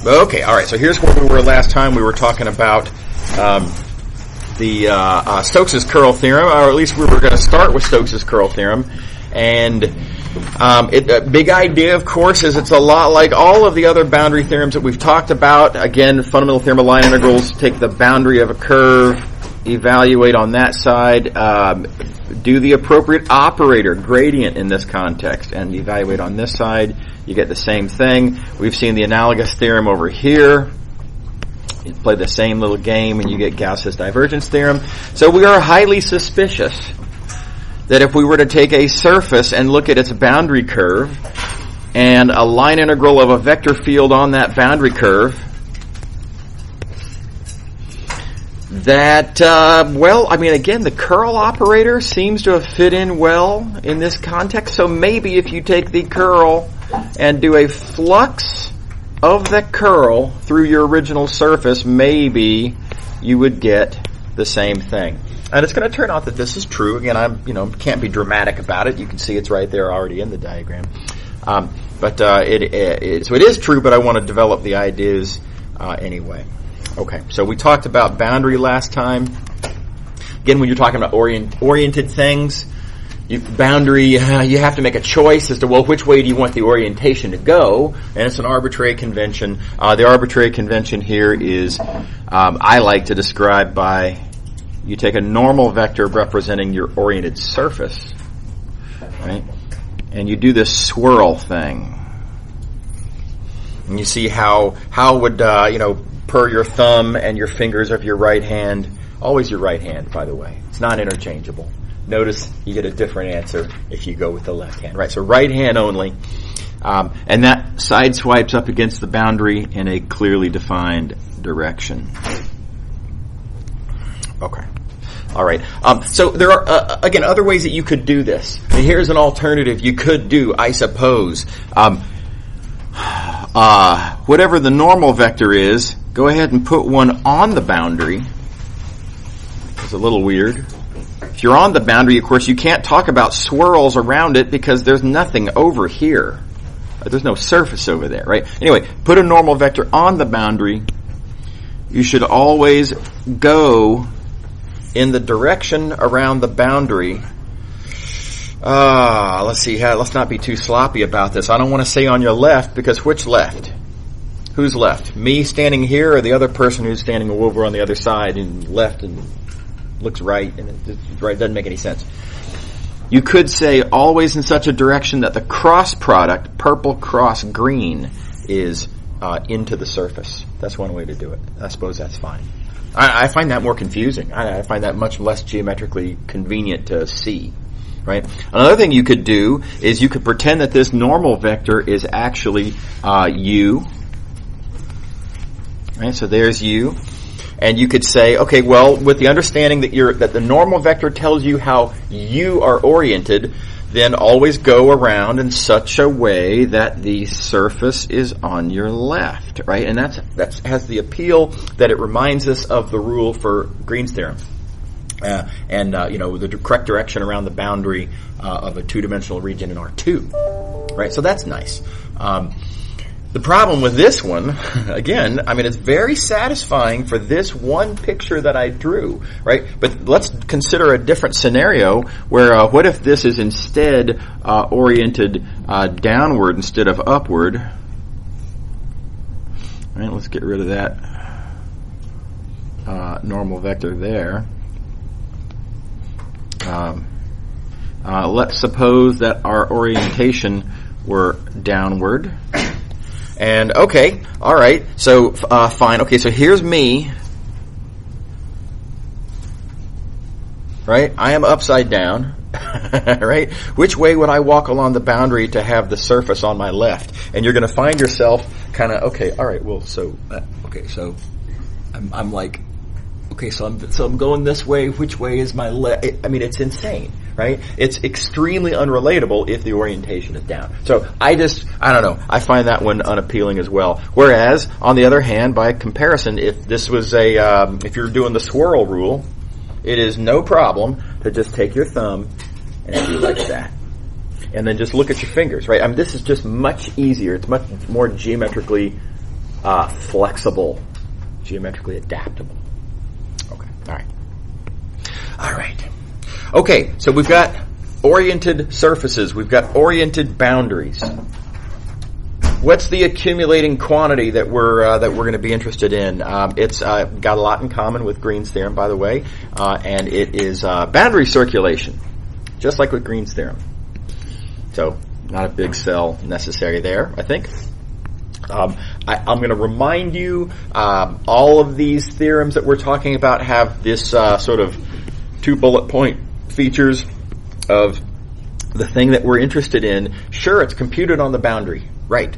Okay, all right. So here's where we were last time. We were talking about the Stokes' curl theorem, or at least we were going to start with Stokes' curl theorem. And big idea, of course, is it's a lot like all of the other boundary theorems that we've talked about. Again, fundamental theorem of line integrals, take the boundary of a curve, evaluate on that side, do the appropriate operator, gradient in this context, and evaluate on this side. You get the same thing. We've seen the analogous theorem over here. You play the same little game and you get Gauss's divergence theorem. So we are highly suspicious that if we were to take a surface and look at its boundary curve and a line integral of a vector field on that boundary curve, that, again, the curl operator seems to have fit in well in this context. So maybe if you take the curl and do a flux of the curl through your original surface, maybe you would get the same thing. And it's going to turn out that this is true. Again, can't be dramatic about it. You can see it's right there already in the diagram. So it is true, but I want to develop the ideas anyway. Okay, so we talked about boundary last time. Again, when you're talking about oriented things, you have to make a choice as to, which way do you want the orientation to go? And it's an arbitrary convention. The arbitrary convention here is, I like to describe by, you take a normal vector representing your oriented surface, right? And you do this swirl thing. And you see how would, per your thumb and your fingers of your right hand, always your right hand, by the way. It's not interchangeable. Notice you get a different answer if you go with the left hand, right? So right hand only. And that side swipes up against the boundary in a clearly defined direction. Okay. All right. So there are, again, other ways that you could do this. And here's an alternative you could do, I suppose. Whatever the normal vector is, go ahead and put one on the boundary. It's a little weird. If you're on the boundary, of course, you can't talk about swirls around it because there's nothing over here. There's no surface over there, right? Anyway, put a normal vector on the boundary. You should always go in the direction around the boundary. Let's see. Let's not be too sloppy about this. I don't want to say on your left, because which left? Who's left? Me standing here, or the other person who's standing over on the other side and left and looks right, and it doesn't make any sense. You could say always in such a direction that the cross product, purple cross green, is into the surface. That's one way to do it. I suppose that's fine. I find that more confusing. I find that much less geometrically convenient to see. Right. Another thing you could do is you could pretend that this normal vector is actually u. Right. So there's u, and you could say, okay, well, with the understanding that the normal vector tells you how you are oriented, then always go around in such a way that the surface is on your left. Right. And that has the appeal that it reminds us of the rule for Green's theorem. The correct direction around the boundary of a two-dimensional region in R2. Right, so that's nice. The problem with this one, again, it's very satisfying for this one picture that I drew, right? But let's consider a different scenario where what if this is instead oriented downward instead of upward? All right, let's get rid of that normal vector there. Let's suppose that our orientation were downward. And okay, all right, so fine. Okay, so here's me. Right? I am upside down. Right? Which way would I walk along the boundary to have the surface on my left? And you're going to find yourself kind of, okay, all right, well, so I'm like, okay, so I'm going this way. Which way is my left? It's insane, right? It's extremely unrelatable if the orientation is down. So I don't know. I find that one unappealing as well. Whereas, on the other hand, by comparison, if this was if you're doing the swirl rule, it is no problem to just take your thumb and do like that. And then just look at your fingers, right? This is just much easier. It's much more geometrically flexible, geometrically adaptable. Okay, all right. Okay, so we've got oriented surfaces. We've got oriented boundaries. What's the accumulating quantity that we're going to be interested in? It's got a lot in common with Green's theorem, by the way, and it is boundary circulation, just like with Green's theorem. So, not a big sell necessary there, I think. I'm going to remind you, all of these theorems that we're talking about have this sort of 2 bullet point features of the thing that we're interested in. Sure, it's computed on the boundary, right?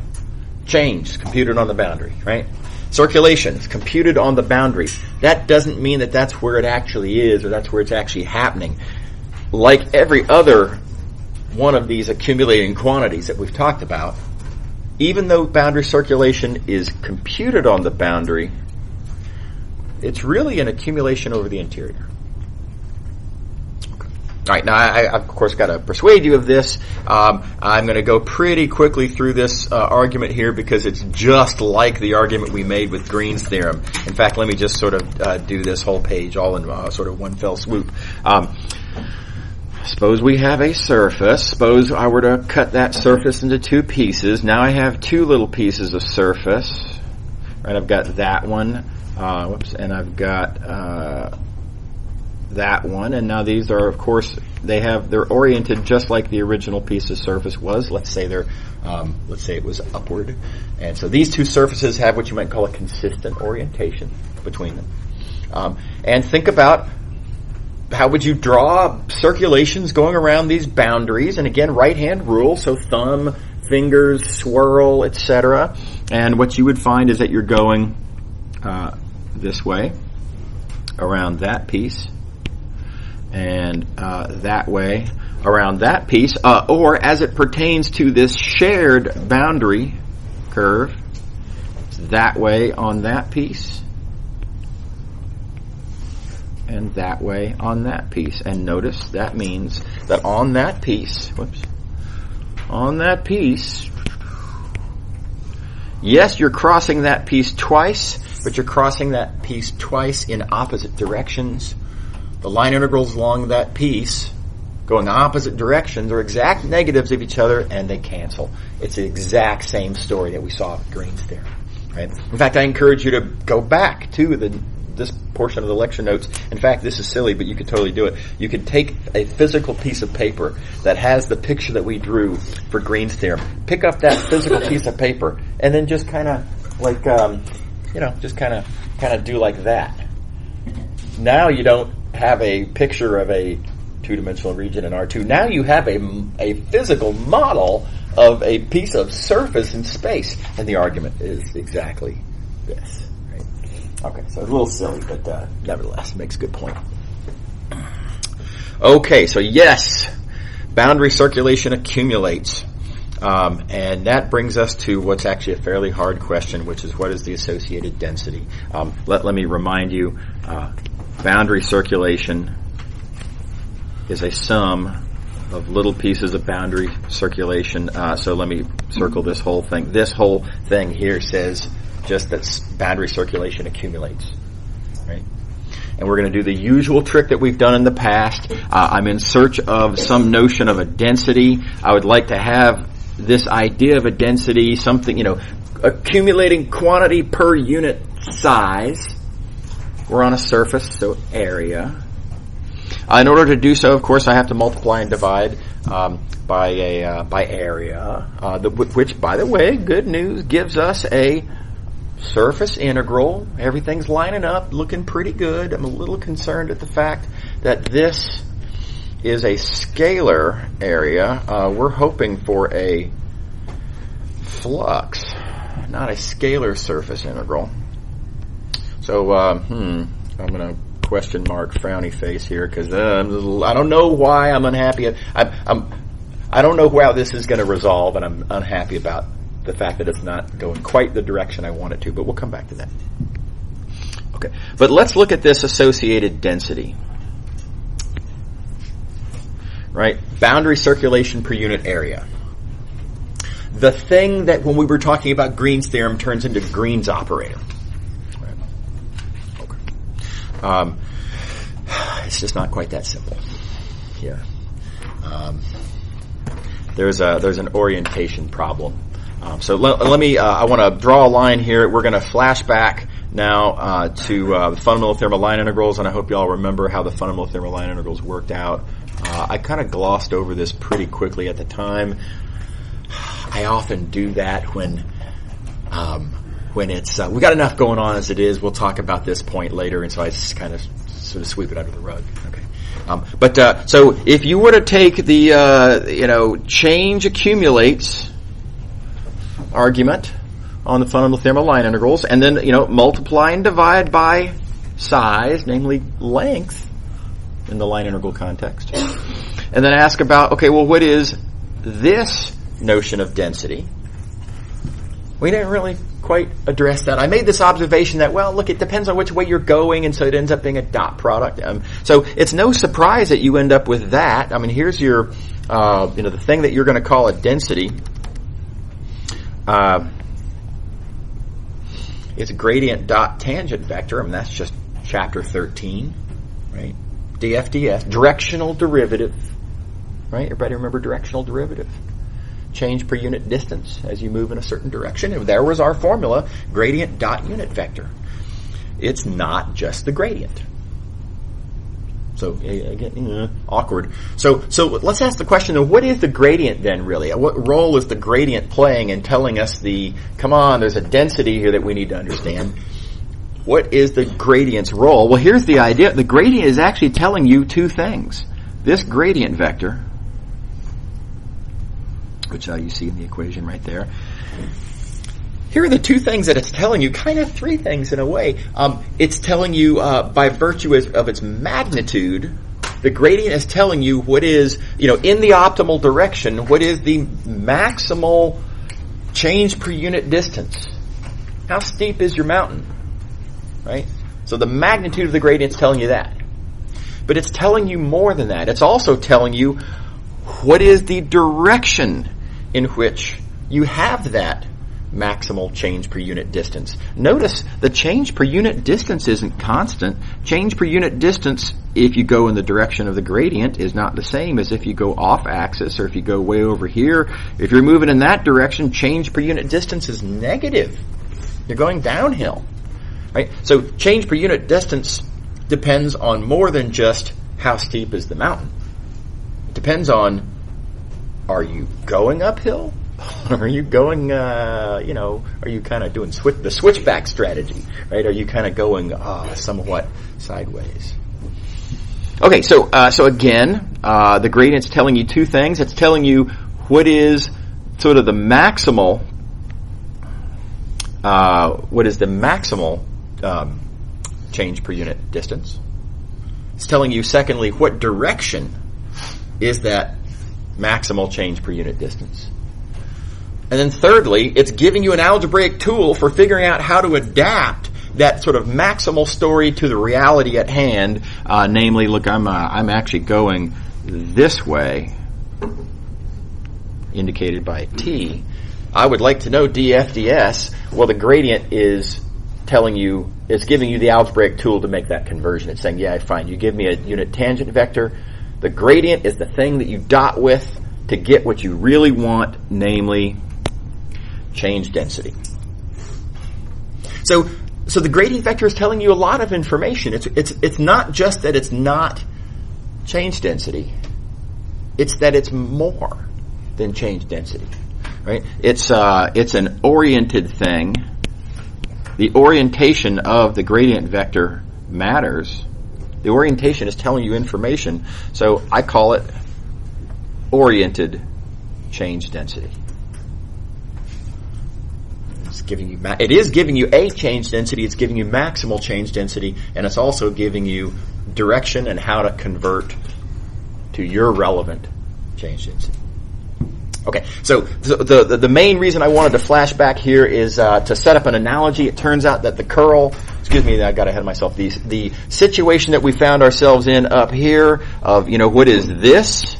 Change is computed on the boundary, right? Circulation is computed on the boundary. That doesn't mean that that's where it actually is or that's where it's actually happening. Like every other one of these accumulating quantities that we've talked about, even though boundary circulation is computed on the boundary, it's really an accumulation over the interior. All right, now I of course got to persuade you of this. I'm going to go pretty quickly through this argument here because it's just like the argument we made with Green's theorem. In fact, let me just sort of do this whole page all in sort of one fell swoop. Suppose we have a surface. Suppose I were to cut that surface into 2 pieces. Now I have 2 little pieces of surface. Right, I've got that one. And I've got that one, and now these are, of course, they're oriented just like the original piece of surface was. Let's say it was upward, and so these 2 surfaces have what you might call a consistent orientation between them. And think about how would you draw circulations going around these boundaries? And again, right hand rule, so thumb, fingers, swirl, etc. And what you would find is that you're going this way around that piece. And that way around that piece, or as it pertains to this shared boundary curve, it's that way on that piece, and that way on that piece. And notice that means that on that piece, yes, you're crossing that piece twice, but you're crossing that piece twice in opposite directions. The line integrals along that piece going opposite directions are exact negatives of each other, and they cancel. It's the exact same story that we saw with Green's theorem. Right? In fact, I encourage you to go back to this portion of the lecture notes. In fact, this is silly, but you could totally do it. You could take a physical piece of paper that has the picture that we drew for Green's theorem, pick up that physical piece of paper, and then just kind of like, just kind of do like that. Now you don't have a picture of a 2-dimensional region in R2. Now you have a physical model of a piece of surface in space, and the argument is exactly this. Right? Okay, so it's a little silly, but nevertheless, it makes a good point. Okay, so yes, boundary circulation accumulates. And that brings us to what's actually a fairly hard question, which is what is the associated density? Let me remind you, boundary circulation is a sum of little pieces of boundary circulation. So let me circle this whole thing. This whole thing here says just that boundary circulation accumulates, right? And we're going to do the usual trick that we've done in the past. I'm in search of some notion of a density. I would like to have this idea of a density, something, accumulating quantity per unit size. We're on a surface, so area. In order to do so, of course, I have to multiply and divide by area, which, by the way, good news, gives us a surface integral. Everything's lining up, looking pretty good. I'm a little concerned at the fact that this is a scalar area. We're hoping for a flux, not a scalar surface integral. So, I'm going to question mark frowny face here because I don't know why I'm unhappy. I don't know how this is going to resolve, and I'm unhappy about the fact that it's not going quite the direction I want it to, but we'll come back to that. Okay, but let's look at this associated density. Right? Boundary circulation per unit area. the thing that when we were talking about Green's theorem turns into Green's operator. Right. Okay. It's just not quite that simple here. There's an orientation problem. So let me. I want to draw a line here. We're going to flash back now to the fundamental theorem of line integrals, and I hope you all remember how the fundamental theorem of line integrals worked out. I kind of glossed over this pretty quickly at the time. I often do that when it's we got enough going on as it is. We'll talk about this point later, and so I just kind of sort of sweep it under the rug. Okay. So if you were to take the change accumulates argument on the fundamental theorem of line integrals, and then multiply and divide by size, namely length, in the line integral context, and then ask about what is this notion of density? We didn't really quite address that. I made this observation that, it depends on which way you're going, and so it ends up being a dot product. So it's no surprise that you end up with that. I mean, here's your, the thing that you're going to call a density. It's gradient dot tangent vector. I mean, that's just chapter 13, right? DFDS, directional derivative, right? Everybody remember directional derivative? Change per unit distance as you move in a certain direction. And there was our formula, gradient dot unit vector. It's not just the gradient. So, again, awkward. So let's ask the question, what is the gradient then, really? What role is the gradient playing in telling us there's a density here that we need to understand. What is the gradient's role? Well, here's the idea. The gradient is actually telling you two things. This gradient vector, which you see in the equation right there. Here are the two things that it's telling you, kind of three things in a way. It's telling you, by virtue of its magnitude, the gradient is telling you what is, in the optimal direction, what is the maximal change per unit distance. How steep is your mountain? Right? So the magnitude of the gradient is telling you that. But it's telling you more than that. It's also telling you what is the direction in which you have that maximal change per unit distance. Notice the change per unit distance isn't constant. Change per unit distance, if you go in the direction of the gradient, is not the same as if you go off axis or if you go way over here. If you're moving in that direction, change per unit distance is negative. You're going downhill. Right? So change per unit distance depends on more than just how steep is the mountain. It depends on, are you going uphill? Are you going, are you kind of doing the switchback strategy, right? Are you kind of going somewhat sideways? Okay, so again, the gradient's telling you two things. It's telling you what is sort of the maximal, change per unit distance. It's telling you, secondly, what direction is that maximal change per unit distance. And then thirdly, it's giving you an algebraic tool for figuring out how to adapt that sort of maximal story to the reality at hand. Namely, look, I'm actually going this way, indicated by T. I would like to know DFDS. Well, the gradient is telling you, it's giving you the algebraic tool to make that conversion. It's saying, yeah, fine, you give me a unit tangent vector. The gradient is the thing that you dot with to get what you really want, namely change density. So the gradient vector is telling you a lot of information. It's not just that it's not change density. It's that it's more than change density. Right? It's an oriented thing. The orientation of the gradient vector matters. The orientation is telling you information. So I call it oriented change density. It is giving you a change density, it's giving you maximal change density, and it's also giving you direction and how to convert to your relevant change density. Okay, so the main reason I wanted to flash back here is to set up an analogy. It turns out that the curl, I got ahead of myself, the situation that we found ourselves in up here of, what is this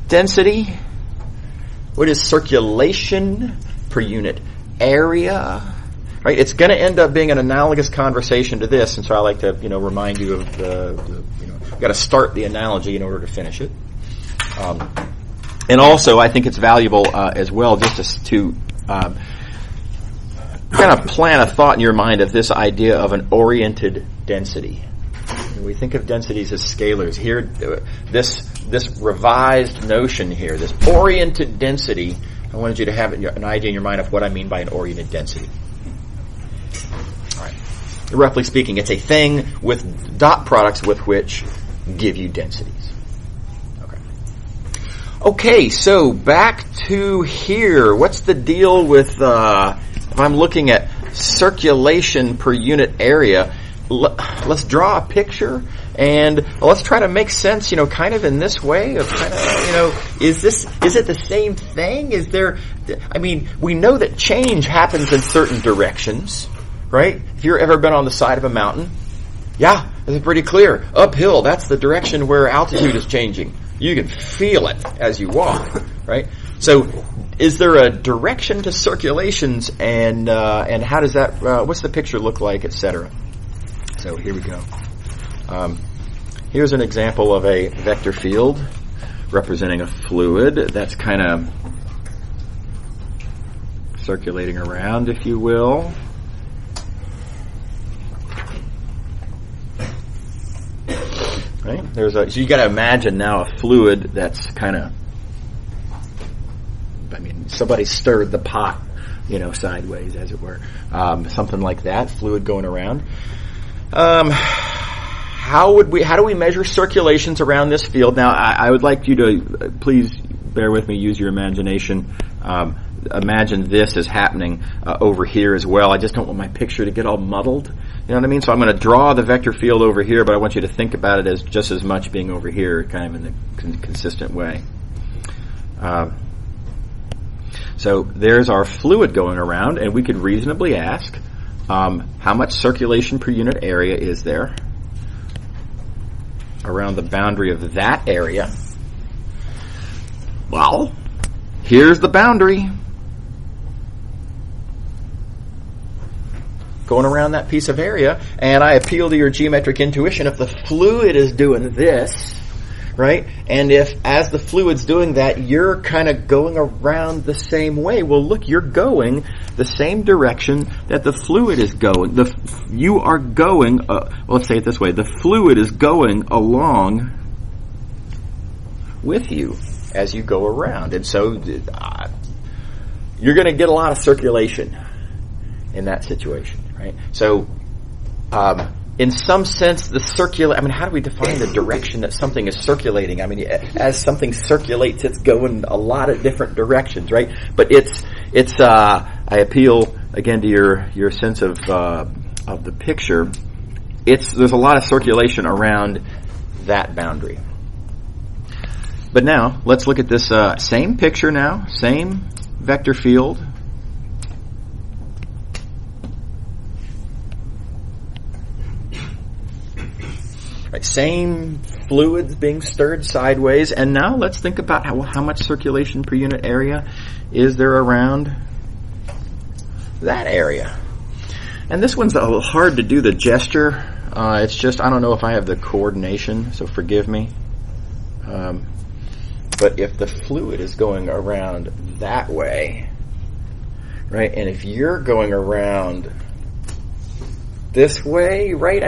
density? What is circulation per unit area? Right? It's going to end up being an analogous conversation to this, and so I like to, remind you of you've got to start the analogy in order to finish it. And also, I think it's valuable as well just to kind of plant a thought in your mind of this idea of an oriented density. We think of densities as scalars. Here, this revised notion here, this oriented density, I wanted you to have an idea in your mind of what I mean by an oriented density. All right. Roughly speaking, it's a thing with dot products with which give you densities. Okay, so back to here. What's the deal with, if I'm looking at circulation per unit area, let's draw a picture and let's try to make sense, kind of in this way of kind of, is it the same thing? We know that change happens in certain directions, right? If you've ever been on the side of a mountain, yeah, it's pretty clear. Uphill, that's the direction where altitude is changing. You can feel it as you walk, right? So, is there a direction to circulations, and how does that? What's the picture look like, etc.? So here we go. Here's an example of a vector field representing a fluid that's kind of circulating around, if you will. Right? So you got to imagine now a fluid that's kind of, somebody stirred the pot, sideways, as it were. Something like that, fluid going around. How do we measure circulations around this field? Now, I would like you to, please bear with me, use your imagination. Imagine this is happening over here as well. I just don't want my picture to get all muddled. You know what I mean? So I'm going to draw the vector field over here, but I want you to think about it as just as much being over here, kind of in a consistent way. So there's our fluid going around, and we could reasonably ask, how much circulation per unit area is there around the boundary of that area? Well, here's the boundary. Going around that piece of area, and I appeal to your geometric intuition. If the fluid is doing this, right, and if as the fluid's doing that, you're kind of going around the same way, well, look, you're going the same direction that the fluid is going. You are going, let's say it this way, the fluid is going along with you as you go around. And so you're going to get a lot of circulation in that situation. Right? So, in some sense, how do we define the direction that something is circulating? As something circulates, it's going a lot of different directions, right? But I appeal again to your sense of the picture. There's a lot of circulation around that boundary. But now, let's look at this same picture now, same vector field. Same fluids being stirred sideways, and now let's think about how much circulation per unit area is there around that area. And this one's a little hard to do the gesture. It's just, I don't know if I have the coordination, so forgive me. But if the fluid is going around that way, right, and if you're going around this way, right?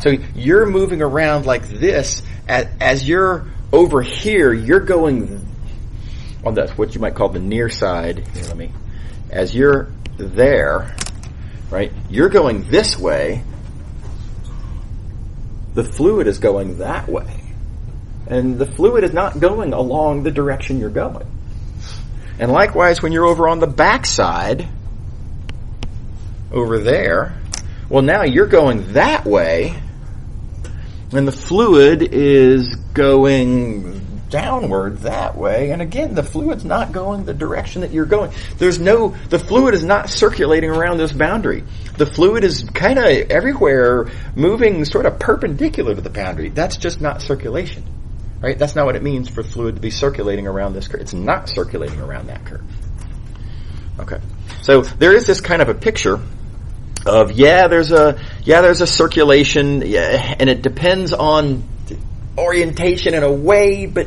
So you're moving around like this. As you're over here, you're going on what you might call the near side. Here, as you're there, right? You're going this way. The fluid is going that way. And the fluid is not going along the direction you're going. And likewise, when you're over on the back side, over there, well, now you're going that way, and the fluid is going downward that way. And again, the fluid's not going the direction that you're going. The fluid is not circulating around this boundary. The fluid is kind of everywhere, moving sort of perpendicular to the boundary. That's just not circulation, right? That's not what it means for fluid to be circulating around this curve. It's not circulating around that curve. Okay. So there is this kind of a picture of, there's a circulation, and it depends on orientation in a way, but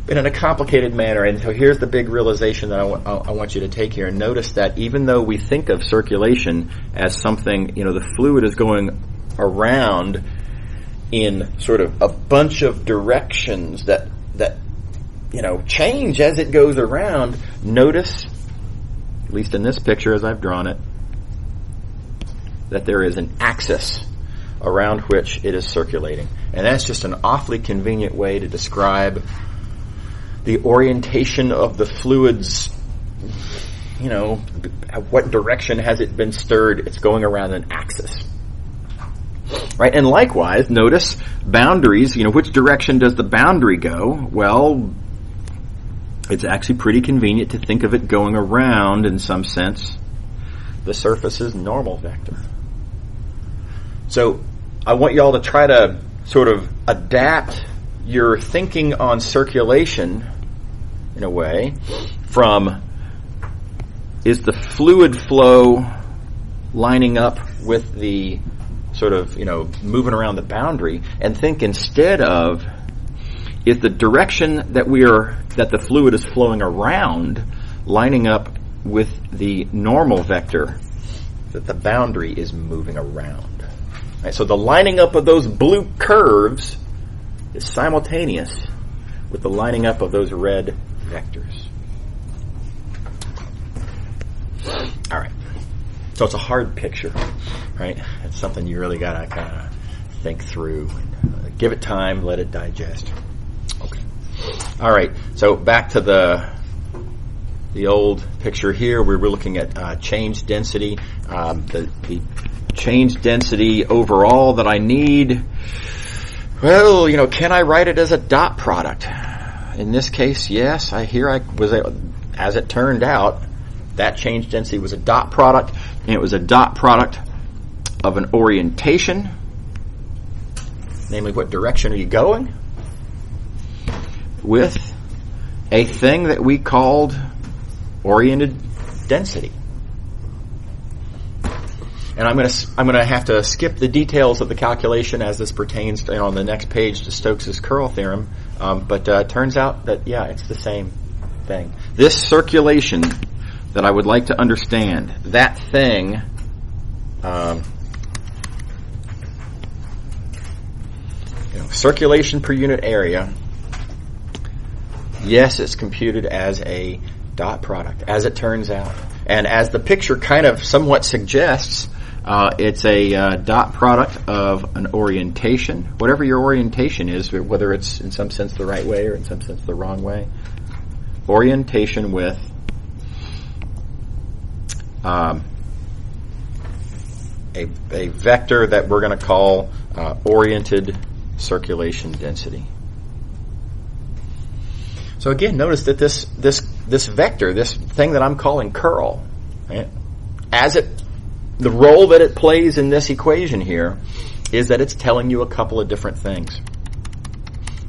in a complicated manner. And so here's the big realization that I want you to take here. And notice that even though we think of circulation as something, the fluid is going around in sort of a bunch of directions that change as it goes around, notice, at least in this picture as I've drawn it, that there is an axis around which it is circulating. And that's just an awfully convenient way to describe the orientation of the fluid's, what direction has it been stirred? It's going around an axis. Right? And likewise, notice boundaries, which direction does the boundary go? Well, it's actually pretty convenient to think of it going around, in some sense, the surface's normal vector. So I want you all to try to sort of adapt your thinking on circulation, in a way, from is the fluid flow lining up with the sort of, moving around the boundary, and think instead of, is the direction that the fluid is flowing around lining up with the normal vector that the boundary is moving around. Right? So the lining up of those blue curves is simultaneous with the lining up of those red vectors. All right. So it's a hard picture, right? It's something you really got to kind of think through. Give it time, let it digest. Okay. All right. So back to the old picture here. We were looking at change density. The change density overall that I need. Well, can I write it as a dot product? In this case, yes. As it turned out, that change density was a dot product, and it was a dot product of an orientation, namely what direction are you going, with a thing that we called oriented density. And I'm going to have to skip the details of the calculation as this pertains on the next page to Stokes' curl theorem, but it turns out that, it's the same thing. This circulation that I would like to understand, that thing, circulation per unit area, yes, it's computed as a dot product, as it turns out. And as the picture kind of somewhat suggests, it's a dot product of an orientation, whatever your orientation is, whether it's in some sense the right way or in some sense the wrong way. Orientation with a vector that we're going to call oriented circulation density. So again, notice that this vector, this thing that I'm calling curl, right, the role that it plays in this equation here is that it's telling you a couple of different things.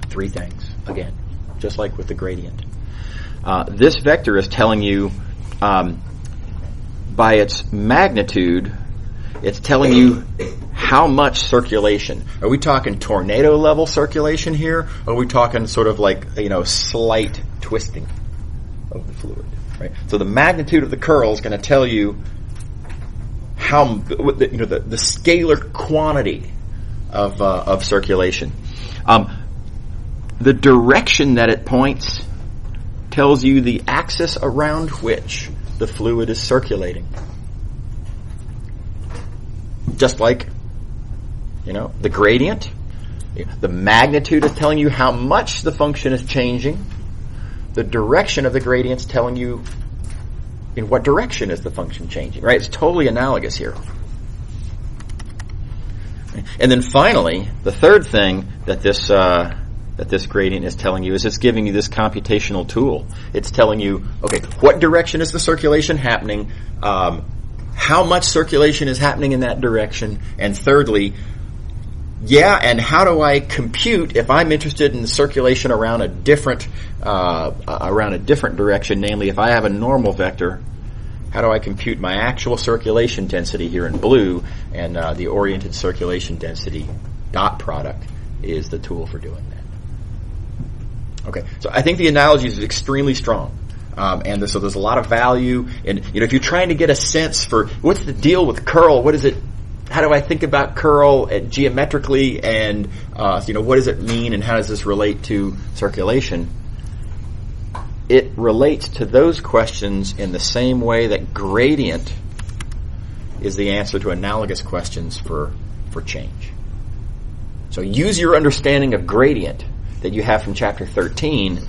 3 things, again, just like with the gradient. This vector is telling you, by its magnitude, it's telling you how much circulation. Are we talking tornado level circulation here? Or are we talking sort of like, slight twisting of the fluid, right? So the magnitude of the curl is going to tell you how, the scalar quantity of circulation. The direction that it points tells you the axis around which the fluid is circulating. Just like, the gradient, the magnitude is telling you how much the function is changing. The direction of the gradient is telling you in what direction is the function changing, right? It's totally analogous here. And then finally, the third thing that this gradient is telling you is it's giving you this computational tool. It's telling you, okay, what direction is the circulation happening? How much circulation is happening in that direction? And thirdly, Yeah, and how do I compute if I'm interested in the circulation around a different direction? Namely, if I have a normal vector, how do I compute my actual circulation density here in blue, and the oriented circulation density dot product is the tool for doing that. Okay, so I think the analogy is extremely strong. So there's a lot of value in, if you're trying to get a sense for what's the deal with curl, what is it, how do I think about curl geometrically, and what does it mean, and how does this relate to circulation? It relates to those questions in the same way that gradient is the answer to analogous questions for change. So use your understanding of gradient that you have from chapter 13,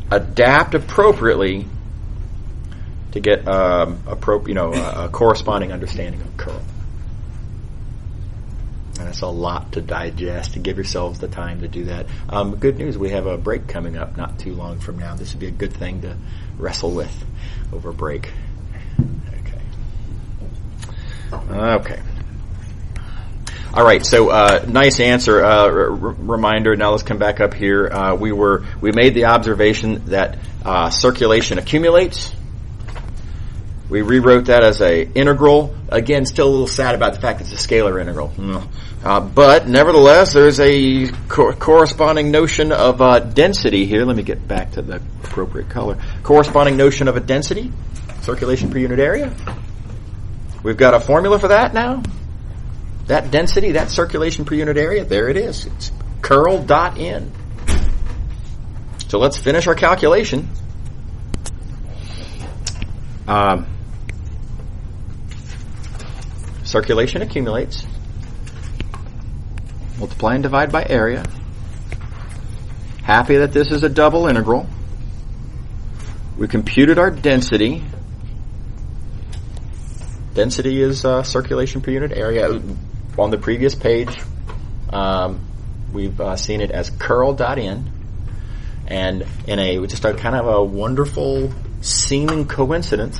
adapt appropriately to get a corresponding understanding of curl. And it's a lot to digest, to give yourselves the time to do that. Good news, we have a break coming up not too long from now. This would be a good thing to wrestle with over break. Okay. All right, so nice answer. Reminder, now let's come back up here. We made the observation that circulation accumulates. We rewrote that as a integral. Again, still a little sad about the fact that it's a scalar integral. But nevertheless, there's a corresponding notion of density here. Let me get back to the appropriate color. Corresponding notion of a density, circulation per unit area. We've got a formula for that now. That density, that circulation per unit area, there it is. It's curl dot in. So let's finish our calculation. Circulation accumulates. Multiply and divide by area. Happy that this is a double integral. We computed our density. Density is circulation per unit area. On the previous page, we've seen it as curl dot in. And in just a kind of a wonderful seeming coincidence,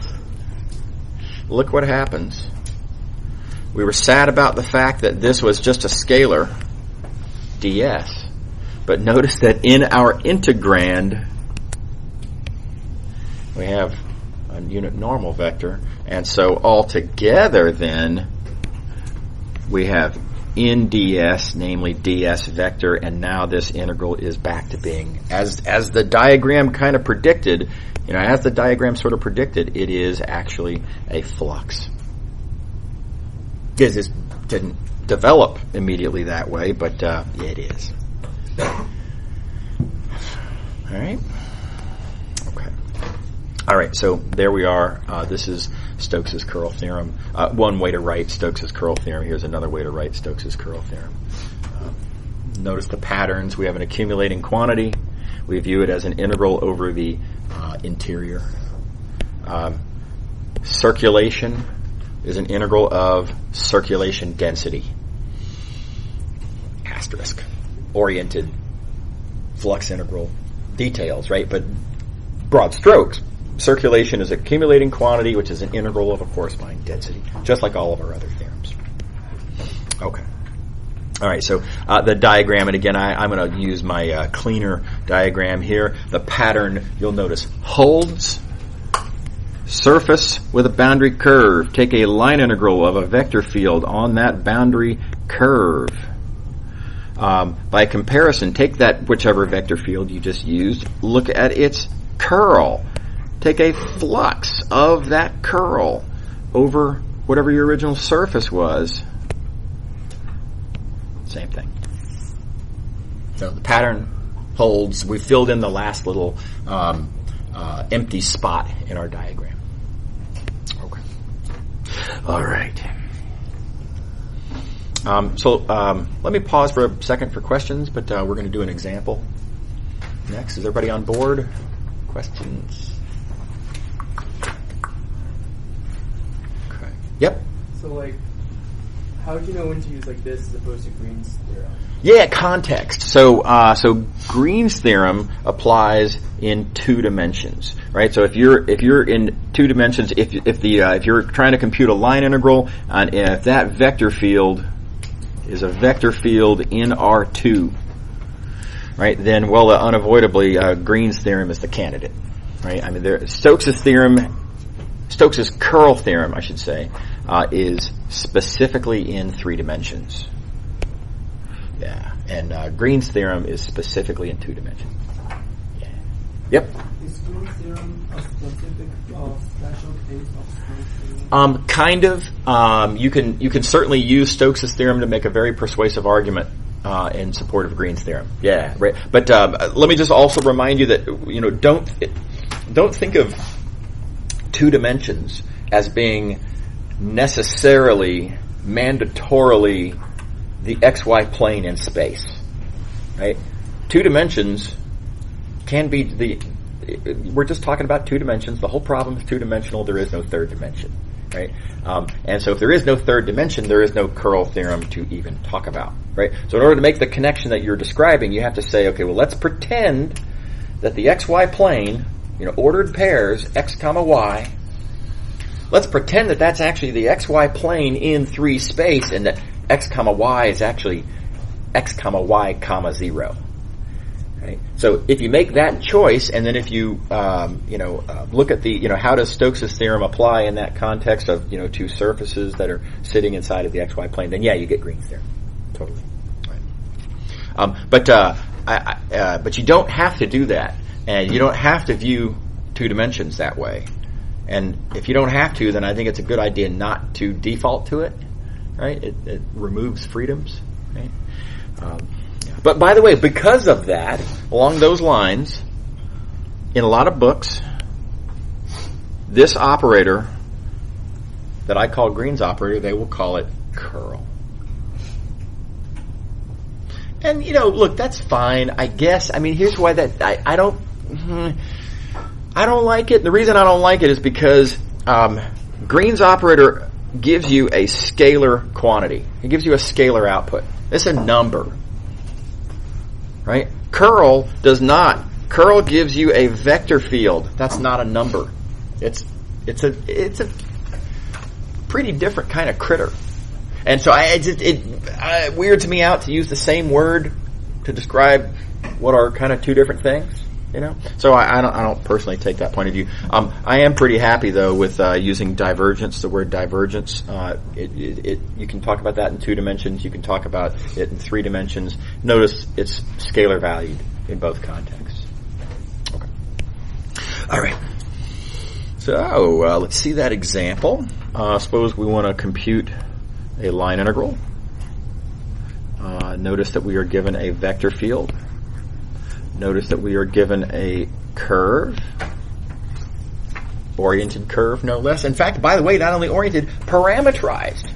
look what happens. We were sad about the fact that this was just a scalar, ds. But notice that in our integrand, we have a unit normal vector. And so altogether then, we have in ds, namely ds vector, and now this integral is back to being, as the diagram kind of predicted, as the diagram sort of predicted, it is actually a flux. This didn't develop immediately that way, but it is. All right. Okay. All right. So there we are. This is Stokes' curl theorem. One way to write Stokes' curl theorem. Here's another way to write Stokes' curl theorem. Notice the patterns. We have an accumulating quantity. We view it as an integral over the interior. Circulation is an integral of circulation density. Asterisk. Oriented flux integral details, right? But broad strokes. Circulation is accumulating quantity, which is an integral of a corresponding density, just like all of our other theorems. Okay. All right, so the diagram, and again, I'm going to use my cleaner diagram here. The pattern, you'll notice, holds, surface with a boundary curve. Take a line integral of a vector field on that boundary curve. By comparison, take that whichever vector field you just used, look at its curl. Take a flux of that curl over whatever your original surface was. Same thing. So the pattern holds. We filled in the last little empty spot in our diagram. Okay. All right. Let me pause for a second for questions, but we're going to do an example next. Is everybody on board? Questions? Okay. Yep. So, how do you know when to use this as opposed to Green's theorem? Yeah, context. So Green's theorem applies in 2 dimensions, right? So if you're in 2 dimensions, if you're trying to compute a line integral, and if that vector field is a vector field in R2, right? Then, well, unavoidably, Green's theorem is the candidate, right? I mean, Stokes' curl theorem, I should say, is specifically in 3 dimensions. Yeah, and Green's theorem is specifically in 2 dimensions. Yeah. Yep. Is Green's theorem a specific special case of Stokes' theorem? Kind of. You can certainly use Stokes' theorem to make a very persuasive argument in support of Green's theorem. Yeah, right. But let me just also remind you that don't think of 2 dimensions as being necessarily, mandatorily, the XY plane in space, right? 2 dimensions can be we're just talking about 2 dimensions. The whole problem is 2-dimensional. There is no 3rd dimension, right? And so if there is no 3rd dimension, there is no curl theorem to even talk about, right? So in order to make the connection that you're describing, you have to say, okay, well, let's pretend that the XY plane, ordered pairs, x comma y, let's pretend that that's actually the XY plane in 3 space, and that x comma y is actually x comma y comma 0. Right? So if you make that choice, and then if you look at the how does Stokes' theorem apply in that context of 2 surfaces that are sitting inside of the XY plane, then yeah, you get Green's theorem. Totally. Right. But you don't have to do that, and you don't have to view 2 dimensions that way. And if you don't have to, then I think it's a good idea not to default to it. Right? It removes freedoms. Right? But by the way, because of that, along those lines, in a lot of books, this operator that I call Green's operator, they will call it curl. And look, that's fine, I guess. I mean, here's why I don't like it. The reason I don't like it is because Green's operator gives you a scalar quantity. It gives you a scalar output. It's a number. Right? Curl does not. Curl gives you a vector field. That's not a number. It's a pretty different kind of critter. And so it weirds me out to use the same word to describe what are kind of 2 different things. So I don't personally take that point of view. I am pretty happy though with using divergence. The word divergence. You can talk about that in 2 dimensions. You can talk about it in 3 dimensions. Notice it's scalar valued in both contexts. Okay. All right. So let's see that example. Suppose we want to compute a line integral. Notice that we are given a vector field. Notice that we are given a curve, oriented curve, no less. In fact, by the way, not only oriented, parameterized.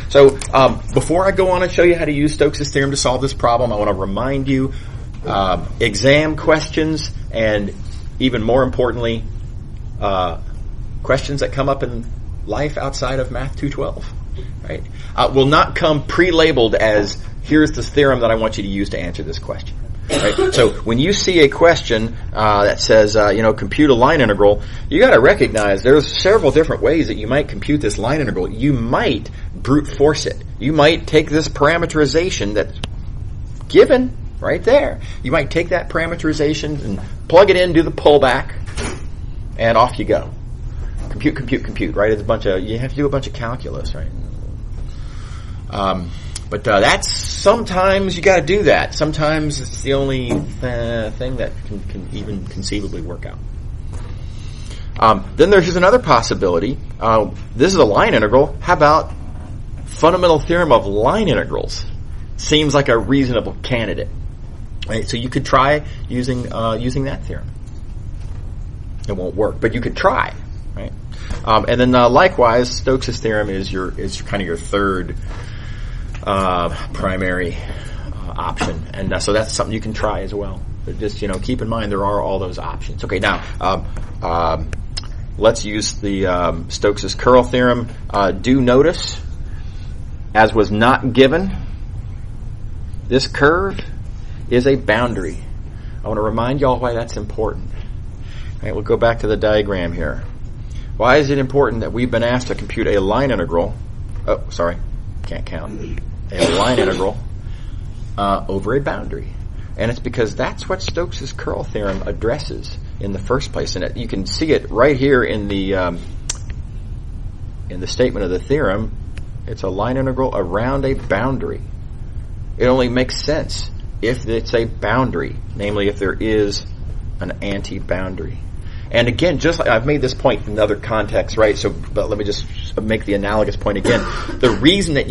So before I go on and show you how to use Stokes' theorem to solve this problem, I want to remind you exam questions, and even more importantly, questions that come up in life outside of Math 212, right, will not come pre-labeled as, here's the theorem that I want you to use to answer this question. Right? So when you see a question that says, compute a line integral, you got to recognize there's several different ways that you might compute this line integral. You might brute force it. You might take this parameterization that's given right there. You might take that parameterization and plug it in, do the pullback, and off you go. Compute. Right? It's you have to do a bunch of calculus, right? But that's sometimes you got to do that. Sometimes it's the only thing that can even conceivably work out. Then there's another possibility. This is a line integral. How about fundamental theorem of line integrals? Seems like a reasonable candidate. Right? So you could try using that theorem. It won't work, but you could try. Right? And then likewise, Stokes' theorem is kind of your third primary option, and so that's something you can try as well. But just keep in mind there are all those options. Okay, now let's use the Stokes' curl theorem. Do notice, as was not given, this curve is a boundary. I want to remind y'all why that's important. All right, we'll go back to the diagram here. Why is it important that we've been asked to compute a line integral? Oh, sorry, can't count. a line integral over a boundary. And it's because that's what Stokes' curl theorem addresses in the first place. And you can see it right here in the statement of the theorem. It's a line integral around a boundary. It only makes sense if it's a boundary, namely if there is an anti-boundary. And again, just like I've made this point in another context, right? But let me just make the analogous point again. The reason that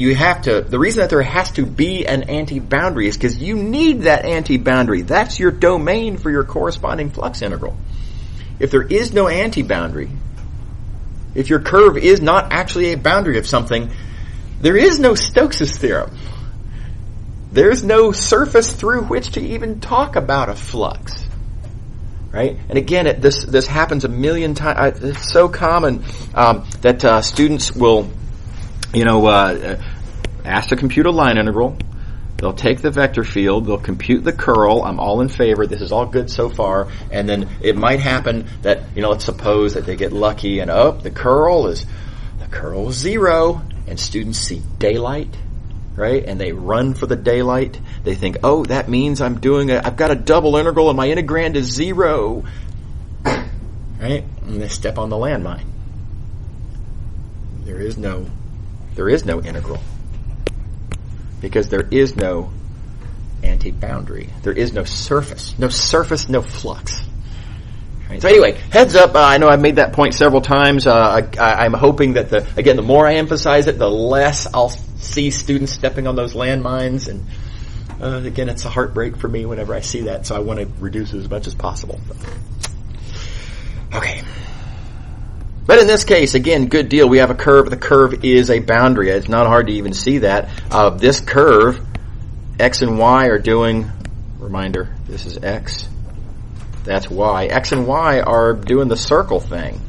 there has to be an anti-boundary is because you need that anti-boundary. That's your domain for your corresponding flux integral. If there is no anti-boundary, if your curve is not actually a boundary of something, there is no Stokes' theorem. There's no surface through which to even talk about a flux. Right? And again, this happens a million times. It's so common that students will, ask to compute a line integral. They'll take the vector field. They'll compute the curl. I'm all in favor. This is all good so far. And then it might happen that, let's suppose that they get lucky and the curl is 0, and students see daylight. Right? And they run for the daylight. They think, that means I've got a double integral and my integrand is 0. Right? And they step on the landmine. There is no integral. Because there is no anti-boundary. There is no surface. No surface, no flux. Right? So anyway, heads up, I know I've made that point several times. I'm hoping that the more I emphasize it, the less I'll see students stepping on those landmines, and again, it's a heartbreak for me whenever I see that, so I want to reduce it as much as possible. Okay. But in this case, again, good deal. We have a curve. The curve is a boundary. It's not hard to even see that. This curve, x and y are doing, reminder, this is x, that's y. X and y are doing the circle thing.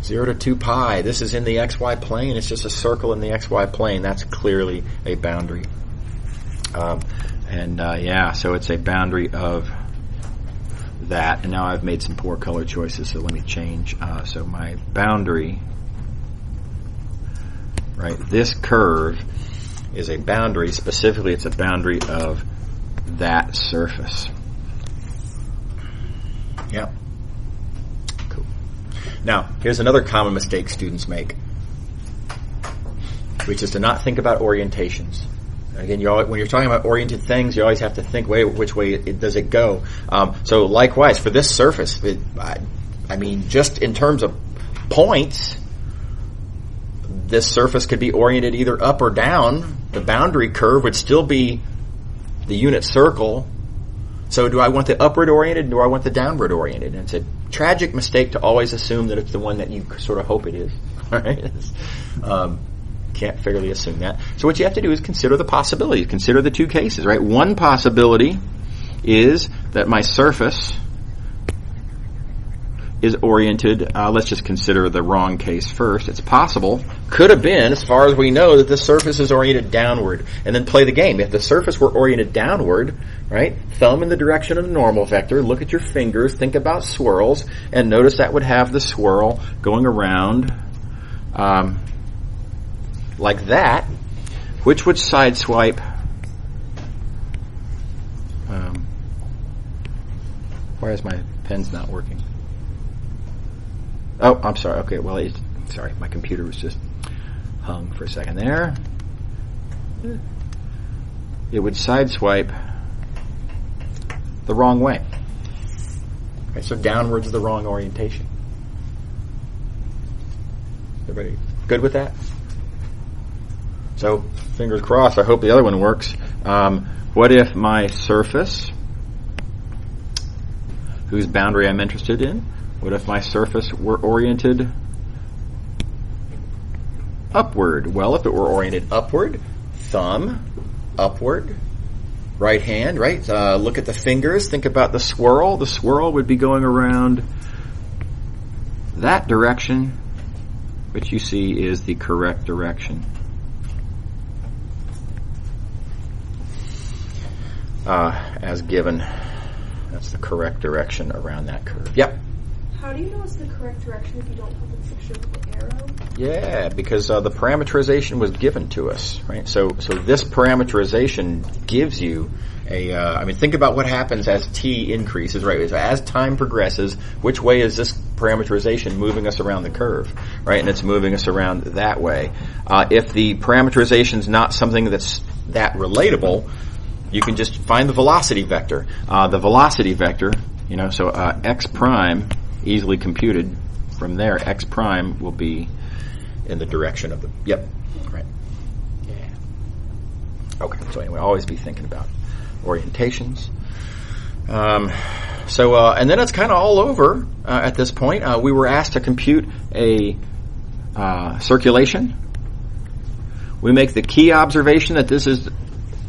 0 to 2 pi. This is in the xy plane. It's just a circle in the xy plane. That's clearly a boundary. So it's a boundary of that. And now I've made some poor color choices, so let me change. So my boundary, right, this curve is a boundary. Specifically, it's a boundary of that surface. Yep. Now, here's another common mistake students make, which is to not think about orientations. Again, when you're talking about oriented things, you always have to think, which way does it go? So likewise, for this surface, just in terms of points, this surface could be oriented either up or down. The boundary curve would still be the unit circle. So do I want the upward oriented or do I want the downward oriented? And it's a tragic mistake to always assume that it's the one that you sort of hope it is. Right? Can't fairly assume that. So what you have to do is consider the possibilities. Consider the two cases, right? One possibility is that my surface is oriented, let's just consider the wrong case first. It's possible, could have been, as far as we know, that the surface is oriented downward. And then play the game. If the surface were oriented downward, right, thumb in the direction of the normal vector, look at your fingers, think about swirls, and notice that would have the swirl going around like that, which would sideswipe why is my pen's not working? Oh, I'm sorry. Okay, well, sorry, my computer was just hung for a second there. It would sideswipe the wrong way. Okay, so downwards is the wrong orientation. Everybody good with that? So, fingers crossed, I hope the other one works. What if my surface, whose boundary I'm interested in, what if my surface were oriented upward? Well, if it were oriented upward, thumb, upward, right hand, right? Look at the fingers, think about the swirl. The swirl would be going around that direction, which you see is the correct direction. As given, that's the correct direction around that curve. Yep. How do you know it's the correct direction if you don't have a picture with the arrow? Yeah, because the parameterization was given to us, right? So this parameterization gives you think about what happens as t increases, right? So as time progresses, which way is this parameterization moving us around the curve, right? And it's moving us around that way. If the parameterization is not something that's that relatable, you can just find the velocity vector. The velocity vector, x prime, easily computed from there, x prime will be in the direction of the, right. Yeah. Okay, so anyway, always be thinking about orientations. And then it's kind of all over at this point. We were asked to compute a circulation. We make the key observation that this is,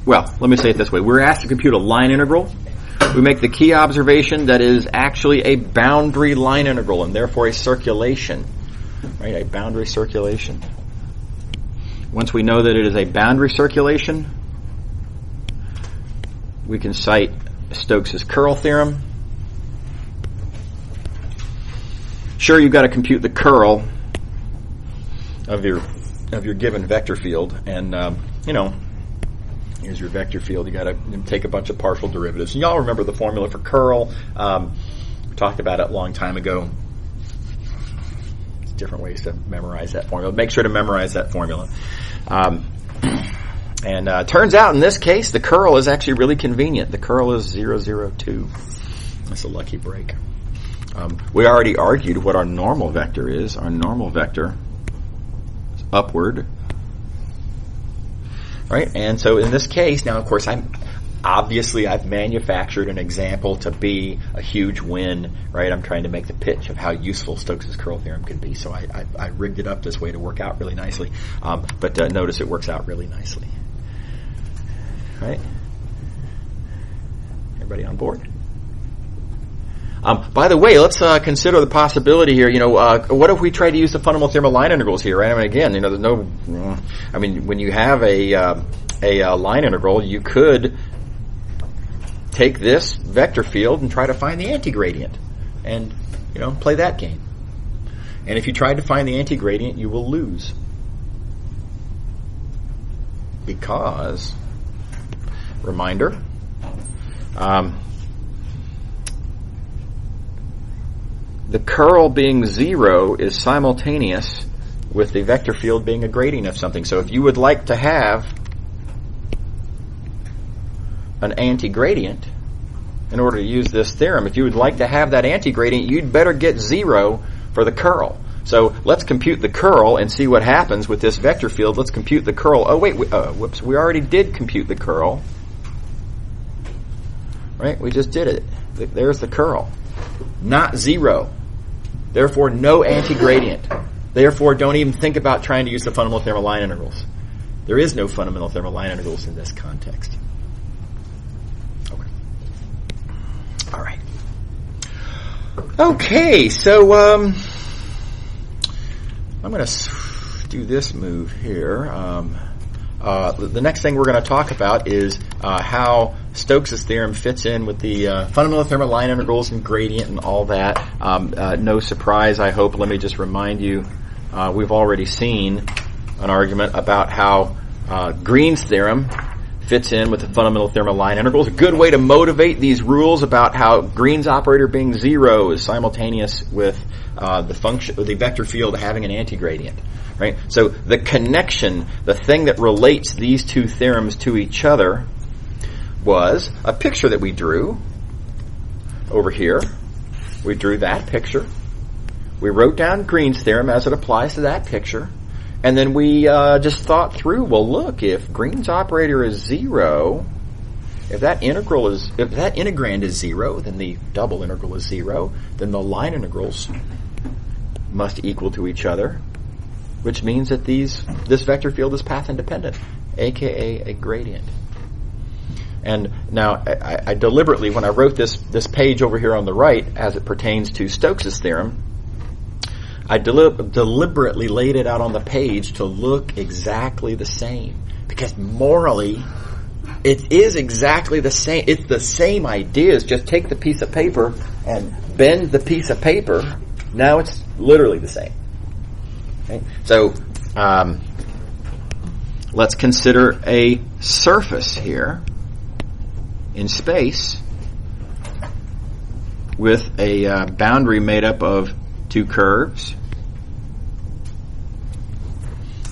let me say it this way. We're asked to compute a line integral. We make the key observation that is actually a boundary line integral and therefore a circulation, right? A boundary circulation. Once we know that it is a boundary circulation, we can cite Stokes' curl theorem. Sure, you've got to compute the curl of your given vector field, and here's your vector field. You got to take a bunch of partial derivatives. And y'all remember the formula for curl? We talked about it a long time ago. There's different ways to memorize that formula. Make sure to memorize that formula. And turns out in this case, the curl is actually really convenient. The curl is 0, 0, 2. That's a lucky break. We already argued what our normal vector is. Our normal vector is upward. Right? And so in this case, now of course I've manufactured an example to be a huge win, right? I'm trying to make the pitch of how useful Stokes' curl theorem can be. So I rigged it up this way to work out really nicely. But notice it works out really nicely. Right? Everybody on board? By the way, let's consider the possibility here. What if we try to use the fundamental theorem of line integrals here? Right? I mean, again, there's no. When you have a line integral, you could take this vector field and try to find the antigradient, and play that game. And if you try to find the antigradient, you will lose because. Reminder. The curl being 0 is simultaneous with the vector field being a gradient of something. So if you would like to have an antigradient, in order to use this theorem, if you would like to have that antigradient, you'd better get 0 for the curl. So let's compute the curl and see what happens with this vector field. Let's compute the curl. Oh, wait, we already did compute the curl. Right? We just did it. There's the curl. Not 0. Therefore, no antigradient. Therefore, don't even think about trying to use the fundamental theorem of line integrals. There is no fundamental theorem of line integrals in this context. Okay. All right. Okay, so I'm going to do this move here. The next thing we're going to talk about is how Stokes' theorem fits in with the fundamental theorem of line integrals and gradient and all that. No surprise, I hope. Let me just remind you, we've already seen an argument about how Green's theorem fits in with the fundamental theorem of line integrals. A good way to motivate these rules about how Green's operator being 0 is simultaneous with the vector field having an antigradient. Right? So the connection, the thing that relates these two theorems to each other was a picture that we drew over here. We drew that picture. We wrote down Green's theorem as it applies to that picture. And then we just thought through, well, look, if Green's operator is 0, if that integrand is 0, then the double integral is 0, then the line integrals must equal to each other, which means that this vector field is path independent, aka a gradient. And now, I deliberately, when I wrote this page over here on the right, as it pertains to Stokes' theorem, I deliberately laid it out on the page to look exactly the same. Because morally, it is exactly the same. It's the same ideas. Just take the piece of paper and bend the piece of paper, now it's literally the same. Okay? So let's consider a surface here in space with a boundary made up of two curves,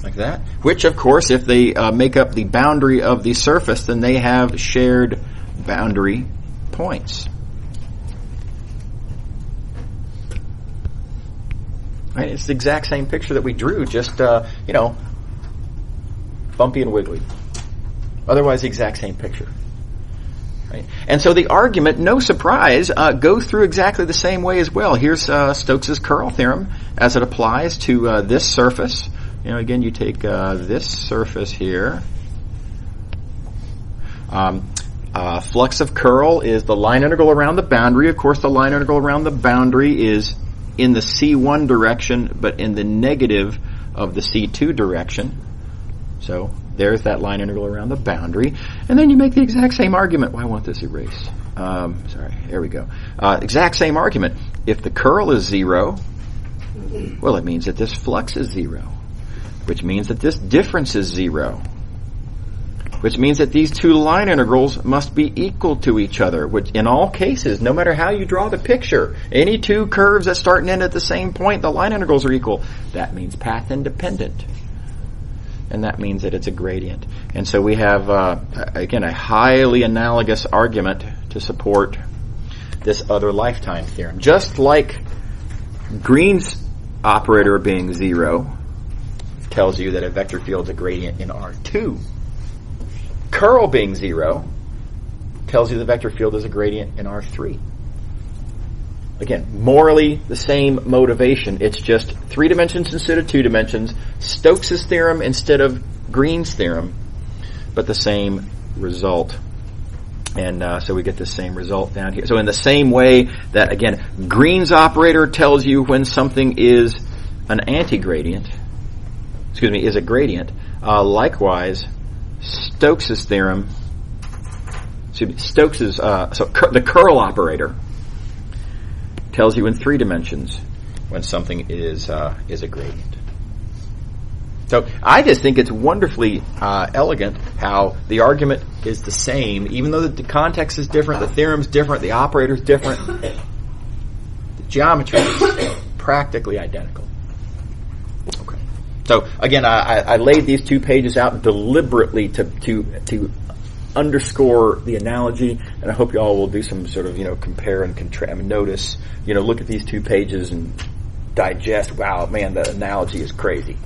like that, which of course if they make up the boundary of the surface, then they have shared boundary points. Right? It's the exact same picture that we drew, just bumpy and wiggly. Otherwise the exact same picture. Right? And so the argument, no surprise, goes through exactly the same way as well. Here's Stokes' curl theorem as it applies to this surface. Again, you take this surface here. Flux of curl is the line integral around the boundary. Of course, the line integral around the boundary is in the C1 direction, but in the negative of the C2 direction. So there's that line integral around the boundary. And then you make the exact same argument. Well, I want this erased. Sorry, there we go. Exact same argument. If the curl is 0, well, it means that this flux is 0, which means that this difference is 0, which means that these two line integrals must be equal to each other, which in all cases, no matter how you draw the picture, any two curves that start and end at the same point, the line integrals are equal. That means path independent. And that means that it's a gradient. And so we have, again, a highly analogous argument to support this other lifetime theorem. Just like Green's operator being 0 tells you that a vector field is a gradient in R2. Curl being 0 tells you the vector field is a gradient in R3. Again, morally the same motivation. It's just 3 dimensions instead of 2 dimensions. Stokes' theorem instead of Green's theorem, but the same result. And so we get the same result down here. So in the same way that, again, Green's operator tells you when something is an anti-gradient, is a gradient, likewise, Stokes' theorem, the curl operator tells you in 3 dimensions when something is a gradient. So I just think it's wonderfully elegant how the argument is the same, even though the context is different, the theorem's different, the operator's different, the geometry is practically identical. Okay. So again, I laid these 2 pages out deliberately to underscore the analogy, and I hope you all will do some sort of compare and contrast. Notice, look at these 2 pages and digest. Wow, man, the analogy is crazy.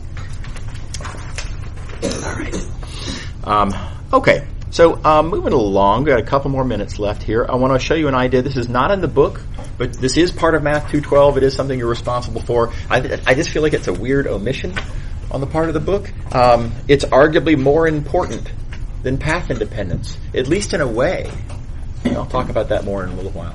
All right. Okay. So moving along, we've got a couple more minutes left here. I want to show you an idea. This is not in the book, but this is part of Math 212. It is something you're responsible for. I just feel like it's a weird omission on the part of the book. It's arguably more important than path independence, at least in a way. I'll talk about that more in a little while.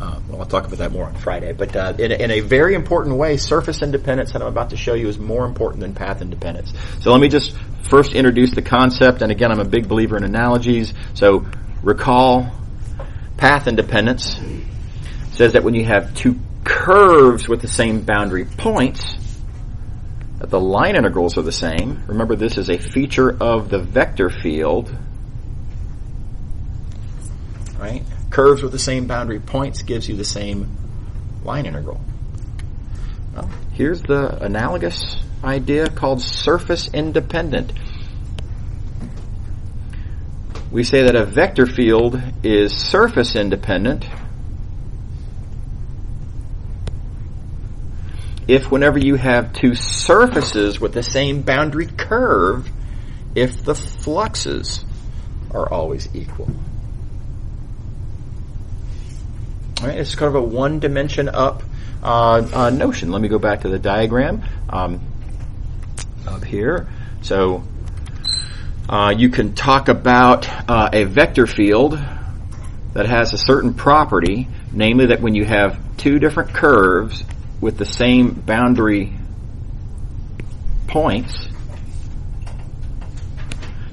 I'll talk about that more on Friday. But in a very important way, surface independence that I'm about to show you is more important than path independence. So let me just first introduce the concept. And again, I'm a big believer in analogies. So recall path independence says that when you have 2 curves with the same boundary points, that the line integrals are the same. Remember, this is a feature of the vector field. Right? Curves with the same boundary points gives you the same line integral. Well, here's the analogous idea called surface independent. We say that a vector field is surface independent if whenever you have 2 surfaces with the same boundary curve, if the fluxes are always equal. All right, it's kind of a one-dimension up notion. Let me go back to the diagram up here. So you can talk about a vector field that has a certain property, namely that when you have 2 different curves with the same boundary points,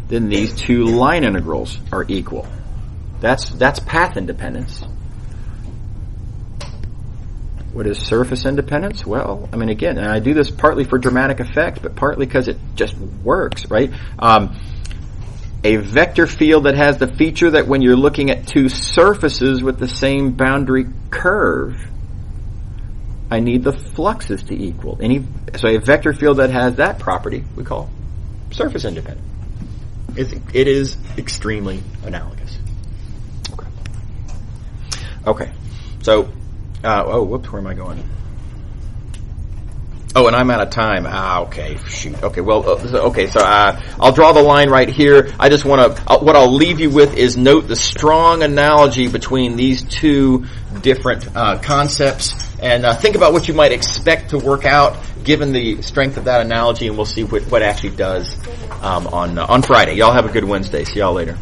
then these 2 line integrals are equal. That's path independence. What is surface independence? Well, I mean, again, and I do this partly for dramatic effect, but partly because it just works, right? A vector field that has the feature that when you're looking at two surfaces with the same boundary curve, I need the fluxes to equal. So a vector field that has that property we call surface independent. It is extremely analogous. Okay. So, where am I going? Oh, and I'm out of time. Okay, shoot. Okay, well, so I'll draw the line right here. I just want to, what I'll leave you with is note the strong analogy between these two different concepts, and think about what you might expect to work out given the strength of that analogy, and we'll see what actually does on Friday. Y'all have a good Wednesday. See y'all later.